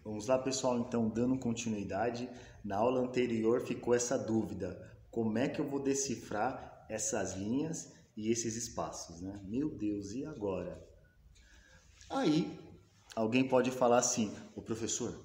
Vamos lá, pessoal, então, dando continuidade, na aula anterior ficou essa dúvida, como é que eu vou decifrar essas linhas e esses espaços, né? Meu Deus, e agora? Aí, alguém pode falar assim, ô professor,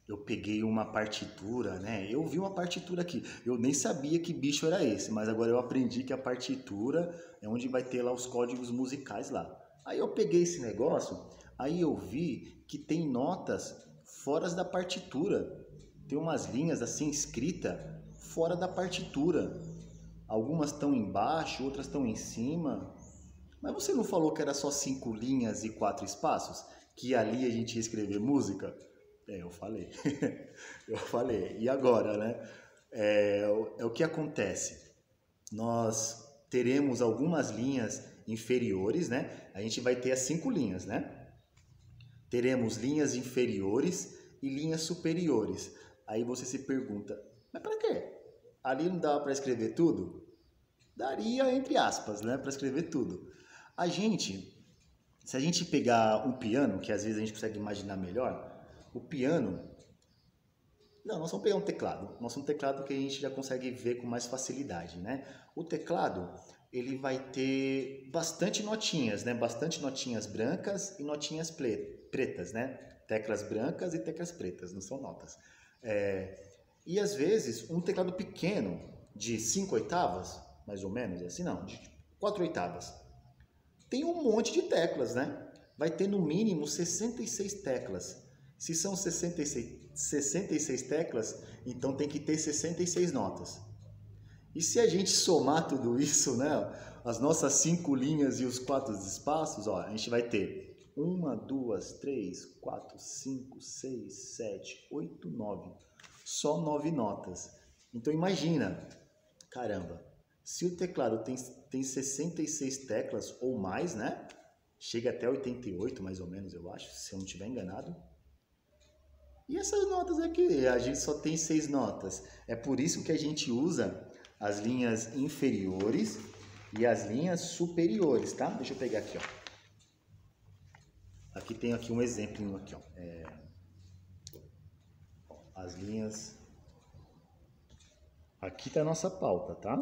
eu peguei uma partitura, né? Eu vi uma partitura aqui, eu nem sabia que bicho era esse, mas agora eu aprendi que a partitura é onde vai ter lá os códigos musicais lá. Aí eu peguei esse negócio, aí eu vi que tem notas fora da partitura. Tem umas linhas assim escritas fora da partitura. Algumas estão embaixo, outras estão em cima. Mas você não falou que era só 5 linhas e 4 espaços? Que ali a gente ia escrever música? Eu falei. Eu falei. E agora, né? É o que acontece. Nós teremos algumas linhas inferiores, né? A gente vai ter as 5 linhas, né? Teremos linhas inferiores e linhas superiores. Aí você se pergunta, mas para quê? Ali não dava para escrever tudo? Daria, entre aspas, né? Para escrever tudo. Se a gente pegar um piano, que às vezes a gente consegue imaginar melhor, o piano. Não, nós vamos pegar um teclado. Nós um teclado que a gente já consegue ver com mais facilidade, né? O teclado, ele vai ter bastante notinhas, né? Bastante notinhas brancas e notinhas pretas, né? Teclas brancas e teclas pretas, não são notas. E às vezes, um teclado pequeno, de 5 oitavas, mais ou menos, assim não, de 4 oitavas, tem um monte de teclas, né? Vai ter no mínimo 66 teclas. Se são 66 teclas, então tem que ter 66 notas. E se a gente somar tudo isso, né? As nossas 5 linhas e os 4 espaços, ó, a gente vai ter 1, 2, 3, 4, 5, 6, 7, 8, 9. Só 9 notas. Então imagina, caramba, se o teclado tem 66 teclas ou mais, né? Chega até 88 mais ou menos, eu acho, se eu não estiver enganado. E essas notas aqui, a gente só tem 6 notas. É por isso que a gente usa as linhas inferiores e as linhas superiores, tá? Deixa eu pegar aqui, ó. Aqui tem aqui um exemplo aqui, ó. As linhas. Aqui tá a nossa pauta, tá?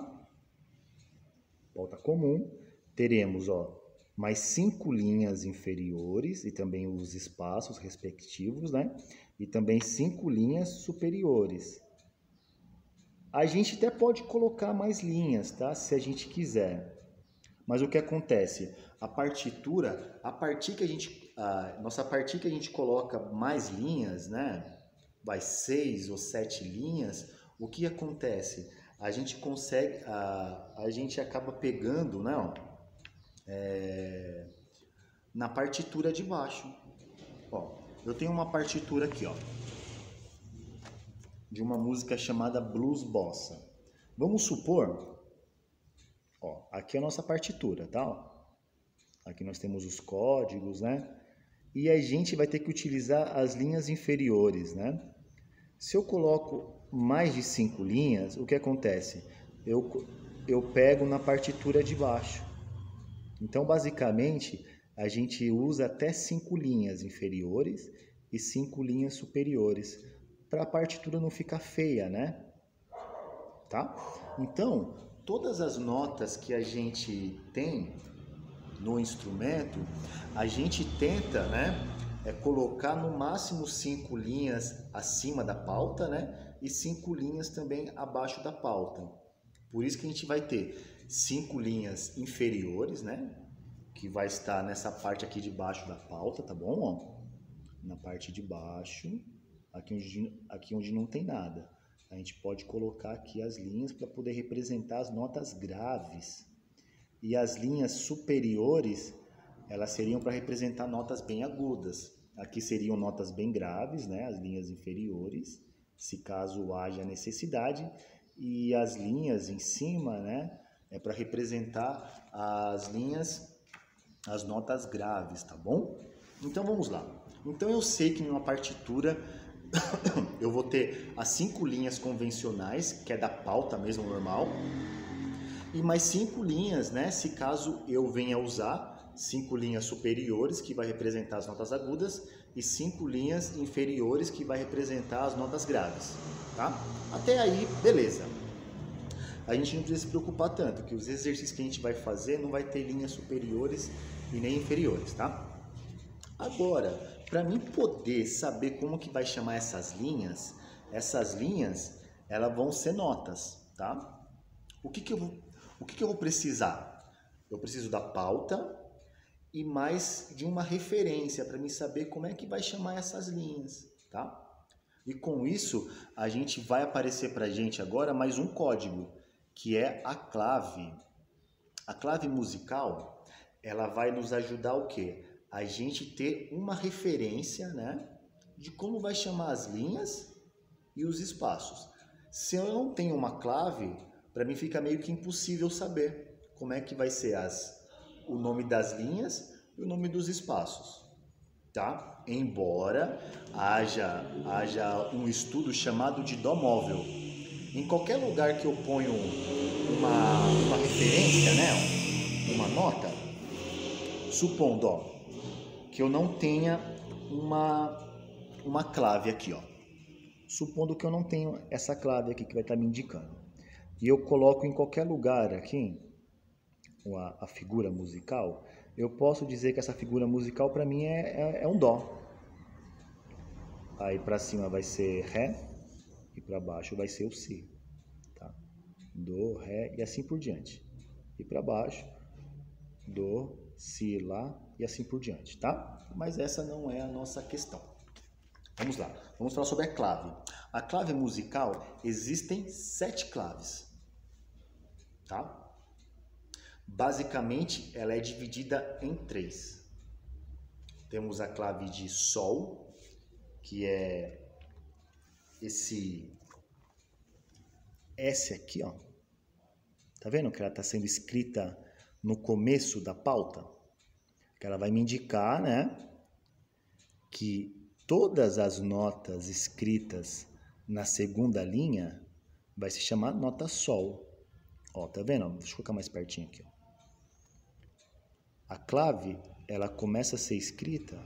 Pauta comum. Teremos, ó, mais 5 linhas inferiores e também os espaços respectivos, né? E também 5 linhas superiores. A gente até pode colocar mais linhas, tá? Se a gente quiser. Mas o que acontece? A partitura, nossa partir que a gente coloca mais linhas, né? Vai 6 ou 7 linhas. O que acontece? A gente consegue, a gente acaba pegando, né? Na partitura de baixo. Ó, eu tenho uma partitura aqui, ó, de uma música chamada Blues Bossa. Vamos supor, ó, aqui é a nossa partitura, tá? Aqui nós temos os códigos, né? E a gente vai ter que utilizar as linhas inferiores, né? Se eu coloco mais de 5 linhas, o que acontece? Eu pego na partitura de baixo. Então, basicamente, a gente usa até 5 linhas inferiores e 5 linhas superiores, para a partitura não ficar feia, né? Tá? Então, todas as notas que a gente tem no instrumento, a gente tenta, né, colocar no máximo 5 linhas acima da pauta, né, e 5 linhas também abaixo da pauta. Por isso que a gente vai ter 5 linhas inferiores, né, que vai estar nessa parte aqui de baixo da pauta, tá bom? Ó, na parte de baixo, aqui onde não tem nada. A gente pode colocar aqui as linhas para poder representar as notas graves. E as linhas superiores, elas seriam para representar notas bem agudas. Aqui seriam notas bem graves, né? As linhas inferiores, se caso haja necessidade. E as linhas em cima, né? É para representar as notas graves, tá bom? Então vamos lá. Então eu sei que numa partitura eu vou ter as 5 linhas convencionais, que é da pauta mesmo normal, e mais 5 linhas, né? Se caso eu venha usar 5 linhas superiores, que vai representar as notas agudas, e 5 linhas inferiores que vai representar as notas graves, tá? Até aí, beleza. A gente não precisa se preocupar tanto, que os exercícios que a gente vai fazer não vai ter linhas superiores e nem inferiores, tá? Agora, para mim poder saber como que vai chamar essas linhas, elas vão ser notas, tá? O que que eu vou precisar? Eu preciso da pauta e mais de uma referência para mim saber como é que vai chamar essas linhas, tá? E com isso, a gente vai aparecer para a gente agora mais um código, que é a clave. A clave musical, ela vai nos ajudar o quê? A gente ter uma referência, né, de como vai chamar as linhas e os espaços. Se eu não tenho uma clave, para mim fica meio que impossível saber como é que vai ser o nome das linhas e o nome dos espaços, tá? Embora haja um estudo chamado de dó móvel. Em qualquer lugar que eu ponho uma referência, né, uma nota, supondo, ó, que eu não tenha uma clave aqui, ó. Supondo que eu não tenho essa clave aqui que vai estar me indicando. E eu coloco em qualquer lugar aqui a figura musical, eu posso dizer que essa figura musical para mim é um dó. Aí para cima vai ser ré e para baixo vai ser o si, tá? Dó, ré e assim por diante. E para baixo, dó, si, lá e assim por diante, tá? Mas essa não é a nossa questão. Vamos lá, vamos falar sobre a clave. A clave musical, existem 7 claves, tá? Basicamente, ela é dividida em 3. Temos a clave de sol, que é esse S aqui, ó. Tá vendo que ela está sendo escrita no começo da pauta? Que ela vai me indicar, né, que todas as notas escritas na segunda linha vai se chamar nota sol. Ó, tá vendo? Deixa eu colocar mais pertinho aqui, ó. A clave, ela começa a ser escrita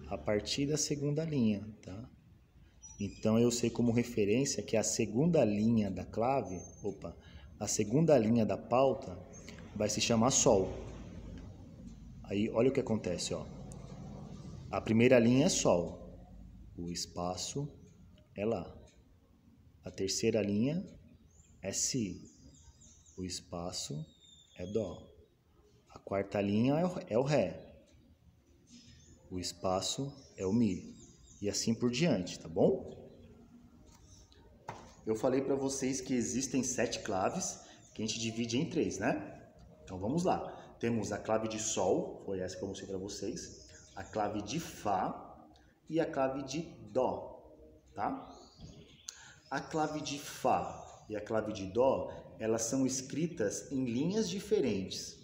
a partir da segunda linha, tá? Então eu sei como referência que a segunda linha da clave, a segunda linha da pauta vai se chamar sol. Aí olha o que acontece, ó. A primeira linha é sol, o espaço é lá. A terceira linha é si, o espaço é dó. A quarta linha é o ré, o espaço é o mi, e assim por diante, tá bom? Eu falei para vocês que existem 7 claves, que a gente divide em 3, né? Então vamos lá. Temos a clave de sol, foi essa que eu mostrei para vocês, a clave de fá e a clave de dó, tá? A clave de fá e a clave de dó, elas são escritas em linhas diferentes.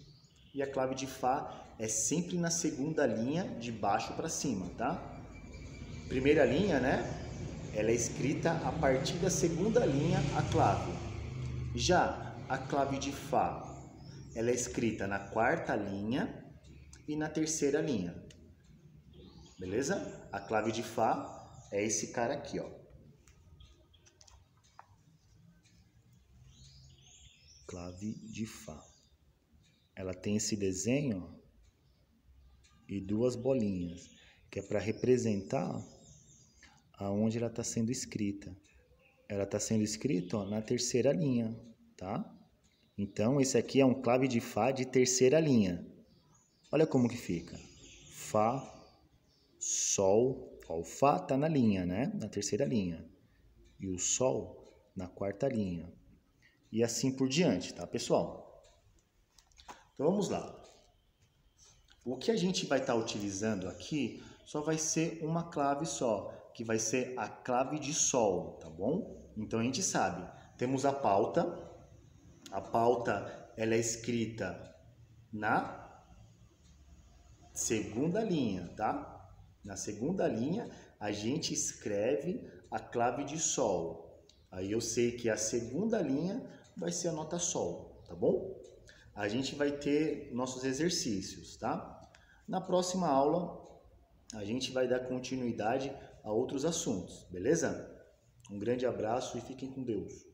E a clave de fá é sempre na segunda linha, de baixo para cima, tá? Primeira linha, né? Ela é escrita a partir da segunda linha, a clave. Já a clave de fá, ela é escrita na quarta linha e na terceira linha. Beleza? A clave de fá é esse cara aqui, ó. Clave de fá. Ela tem esse desenho e 2 bolinhas, que é para representar aonde ela está sendo escrita. Ela está sendo escrita, ó, na terceira linha, tá? Então, esse aqui é um clave de fá de terceira linha. Olha como que fica. Fá, sol, ó, o fá está na linha, né? Na terceira linha. E o sol na quarta linha. E assim por diante, tá, pessoal? Então vamos lá. O que a gente vai estar utilizando aqui só vai ser uma clave só, que vai ser a clave de sol, tá bom? Então a gente sabe, temos a pauta ela é escrita na segunda linha, tá? Na segunda linha a gente escreve a clave de sol. Aí eu sei que a segunda linha vai ser a nota sol, tá bom? A gente vai ter nossos exercícios, tá? Na próxima aula a gente vai dar continuidade a outros assuntos, beleza? Um grande abraço e fiquem com Deus.